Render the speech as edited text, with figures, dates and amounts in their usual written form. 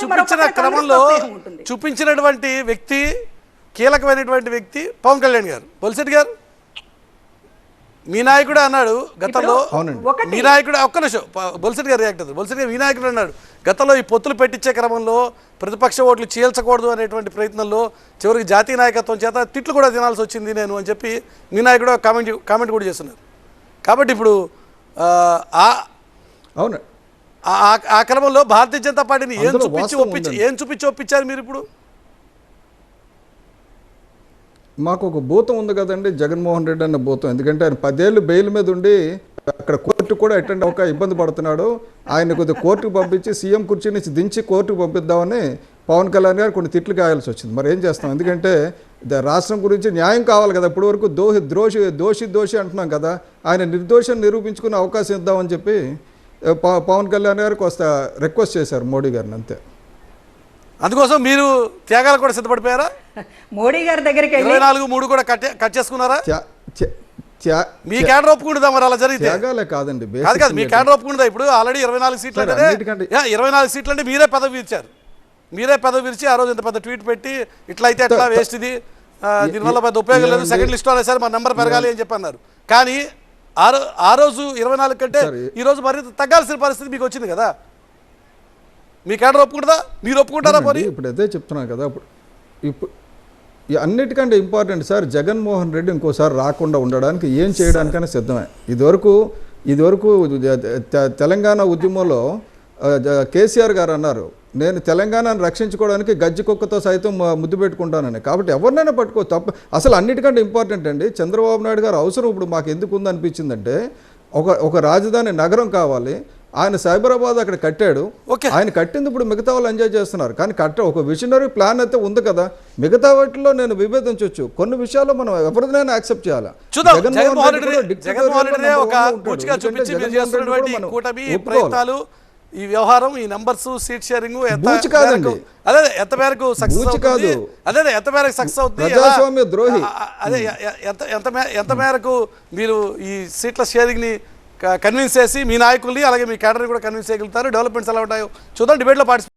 చూపించిన క్రమంలో చూపించినటువంటి వ్యక్తి కీలకమైనటువంటి వ్యక్తి పవన్ కళ్యాణ్ గారు. బొలిశెట్టి గారు మీ నాయకుడు అన్నాడు గతంలో, మీ నాయకుడు ఒక్క నిమిషం బొలిశెట్టి గారు రియాక్ట్ అవుతారు. బొలిశెట్టి గారు మీ నాయకుడు అన్నాడు గతంలో ఈ పొత్తులు పెట్టించే క్రమంలో ప్రతిపక్ష ఓట్లు చీల్చకూడదు అనేటువంటి ప్రయత్నంలో చివరికి జాతీయ నాయకత్వం చేత తిట్లు కూడా తినాల్సి వచ్చింది నేను అని చెప్పి మీ నాయకుడు కామెంట్ కూడా చేస్తున్నారు. కాబట్టి ఇప్పుడు అవును ఆ క్రమంలో భారతీయ జనతా పార్టీని ఏం చూపించి ఒప్పించారు మీరు? ఇప్పుడు మాకు ఒక భూతం ఉంది కదండి, జగన్మోహన్ రెడ్డి అన్న భూతం. ఎందుకంటే ఆయన 10 ఏళ్ళు బెయిల్ మీద ఉండి అక్కడ కోర్టు కూడా అటెండ్ అవ్వక ఇబ్బంది పడుతున్నాడు. ఆయన కొద్దిగా కోర్టుకు పంపించి సీఎం కుర్చీ నుంచి దించి కోర్టుకు పంపిద్దామని పవన్ కళ్యాణ్ గారు కొన్ని తిట్లు కాయాల్సి వచ్చింది. మరి ఏం చేస్తాం? ఎందుకంటే రాష్ట్రం గురించి న్యాయం కావాలి కదా. ఇప్పటి వరకు దోషి అంటున్నాం కదా, ఆయన నిర్దోషం నిరూపించుకునే అవకాశం ఇద్దామని చెప్పి పవన్ కళ్యాణ్ గారికి వస్తా రిక్వెస్ట్ చేశారు మోడీ గారిని, అంతే. అందుకోసం మీరు త్యాగాలు కూడా సిద్ధపడిపోయారా? మోడీ గారి దగ్గరికి 24-3 కూడా కట్ చేసుకున్నారా? మీ క్యాడర్ ఒప్పుకుంటుందా? మరి అలా జరిగితే త్యాగాలే కాదండి, కాదు మీ క్యాడర్ ఒప్పుకుంటుందా? ఇప్పుడు ఆల్రెడీ 24 సీట్లు అంటే 24 సీట్లు అంటే మీరే పదవి ఇచ్చారు. మీరే పదవి ఇచ్చి ఆ రోజు ఇంత పెద్ద ట్వీట్ పెట్టి ఇట్లయితే ఎట్లా వేస్ట్ ఇది, దీనివల్ల పెద్ద ఉపయోగం లేదు, సెకండ్ లిస్ట్ అనే సరే మా నెంబర్ పెరగాలి అని చెప్పి అన్నారు. కానీ ఆ రోజు 24 కంటే ఈ రోజు మరింత తగ్గాల్సిన పరిస్థితి మీకు వచ్చింది కదా. మీ క్యాడర్ ఒప్పుకుంటుందా? మీరు ఒప్పుకుంటారా? మరి ఇప్పుడు అదే చెప్తున్నాను కదా. ఇప్పుడు అన్నిటికంటే ఇంపార్టెంట్ సార్, జగన్మోహన్ రెడ్డి ఇంకోసారి రాకుండా ఉండడానికి ఏం చేయడానికైనా సిద్ధమే. ఇదివరకు తెలంగాణ ఉద్యమంలో కేసీఆర్ గారు అన్నారు, నేను తెలంగాణను రక్షించుకోవడానికి గజ్జి కుక్కతో సైతం ముద్దు పెట్టుకుంటానని. కాబట్టి ఎవరినైనా పట్టుకో తప్ప. అసలు అన్నిటికంటే ఇంపార్టెంట్ అండి, చంద్రబాబు నాయుడు గారు అవసరం ఇప్పుడు మాకు ఎందుకు ఉందనిపించిందంటే, ఒక రాజధాని నగరం కావాలి. ఆయన సైబరాబాద్ అక్కడ కట్టాడు, ఆయన కట్టింది ఇప్పుడు మిగతా వాళ్ళు ఎంజాయ్ చేస్తున్నారు. కానీ ఒక విజనరీ ప్లాన్ అయితే ఉంది కదా. మిగతా వాటిలో నేను విభేదించవచ్చు, కొన్ని విషయాల్లో మనం ఎవరినైనా యాక్సెప్ట్ చేయాలి. ఈ వ్యవహారం, ఈ నంబర్స్, సీట్ షేరింగ్ కాదండి, అదే ఎంత మేరకు సక్సెస్ అవుతుంది, అదే ఎంత మేరకు సక్సెస్ అవుతుంది, ప్రజాస్వామ్య ద్రోహి, అదే ఎంత మేరకు మీరు ఈ సీట్ల షేరింగ్ ని కన్విన్స్ చేసి మీ నాయకుల్ని అలాగే మీ క్యాడర్ని కూడా కన్విన్స్ చేయగలుగుతారు. డెవలప్మెంట్స్ ఎలా ఉంటాయో చూద్దాం. డిబేట్లో పార్టిసిపేట్